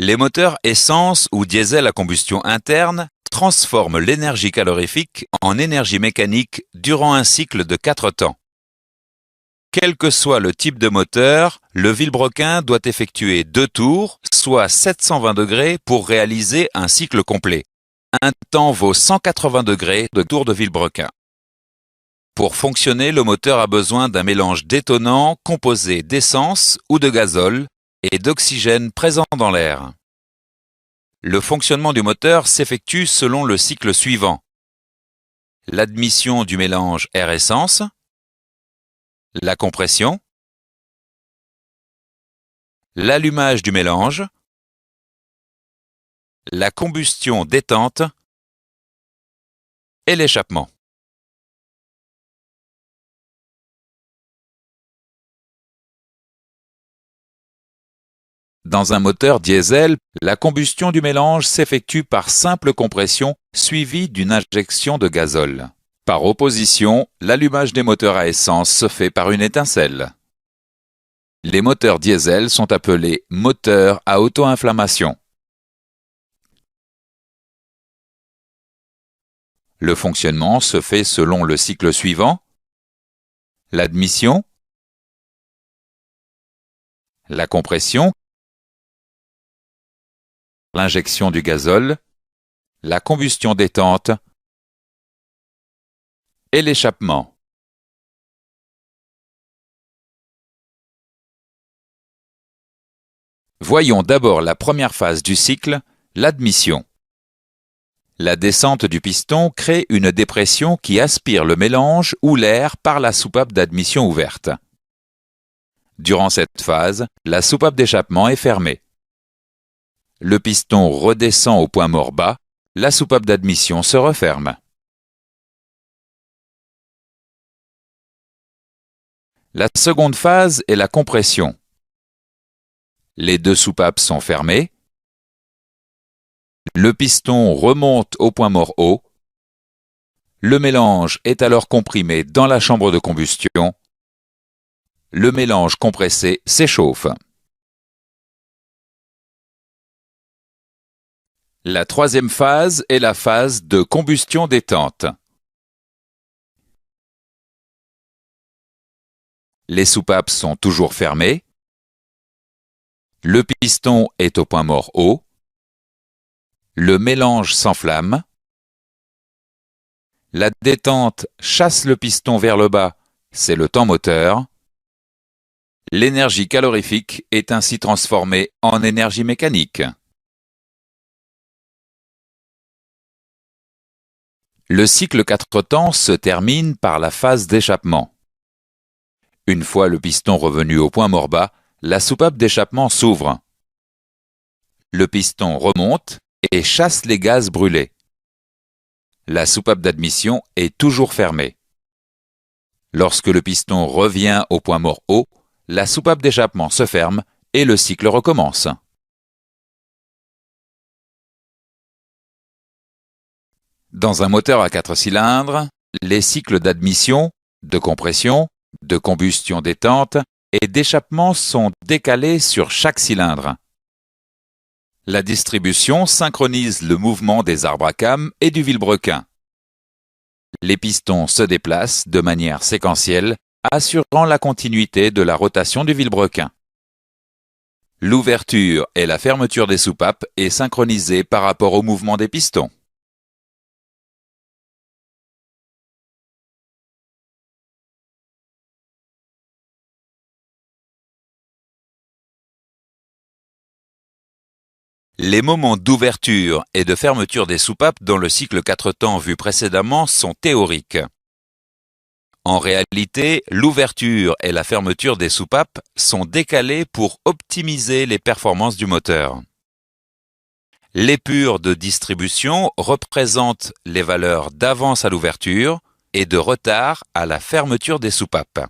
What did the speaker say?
Les moteurs essence ou diesel à combustion interne transforment l'énergie calorifique en énergie mécanique durant un cycle de 4 temps. Quel que soit le type de moteur, le vilebrequin doit effectuer 2 tours, soit 720 degrés pour réaliser un cycle complet. Un temps vaut 180 degrés de tour de vilebrequin. Pour fonctionner, le moteur a besoin d'un mélange d'étonnant composé d'essence ou de gazole et d'oxygène présent dans l'air. Le fonctionnement du moteur s'effectue selon le cycle suivant. L'admission du mélange air-essence, la compression, l'allumage du mélange, la combustion détente et l'échappement. Dans un moteur diesel, la combustion du mélange s'effectue par simple compression suivie d'une injection de gazole. Par opposition, l'allumage des moteurs à essence se fait par une étincelle. Les moteurs diesel sont appelés moteurs à auto-inflammation. Le fonctionnement se fait selon le cycle suivant: l'admission, la compression, l'injection du gazole, la combustion détente et l'échappement. Voyons d'abord la première phase du cycle, l'admission. La descente du piston crée une dépression qui aspire le mélange ou l'air par la soupape d'admission ouverte. Durant cette phase, la soupape d'échappement est fermée. Le piston redescend au point mort bas, la soupape d'admission se referme. La seconde phase est la compression. Les deux soupapes sont fermées. Le piston remonte au point mort haut. Le mélange est alors comprimé dans la chambre de combustion. Le mélange compressé s'échauffe. La troisième phase est la phase de combustion détente. Les soupapes sont toujours fermées. Le piston est au point mort haut. Le mélange s'enflamme. La détente chasse le piston vers le bas, c'est le temps moteur. L'énergie calorifique est ainsi transformée en énergie mécanique. Le cycle 4 temps se termine par la phase d'échappement. Une fois le piston revenu au point mort bas, la soupape d'échappement s'ouvre. Le piston remonte et chasse les gaz brûlés. La soupape d'admission est toujours fermée. Lorsque le piston revient au point mort haut, la soupape d'échappement se ferme et le cycle recommence. Dans un moteur à 4 cylindres, les cycles d'admission, de compression, de combustion détente et d'échappement sont décalés sur chaque cylindre. La distribution synchronise le mouvement des arbres à cames et du vilebrequin. Les pistons se déplacent de manière séquentielle, assurant la continuité de la rotation du vilebrequin. L'ouverture et la fermeture des soupapes est synchronisée par rapport au mouvement des pistons. Les moments d'ouverture et de fermeture des soupapes dans le cycle 4 temps vu précédemment sont théoriques. En réalité, l'ouverture et la fermeture des soupapes sont décalées pour optimiser les performances du moteur. L'épure de distribution représente les valeurs d'avance à l'ouverture et de retard à la fermeture des soupapes.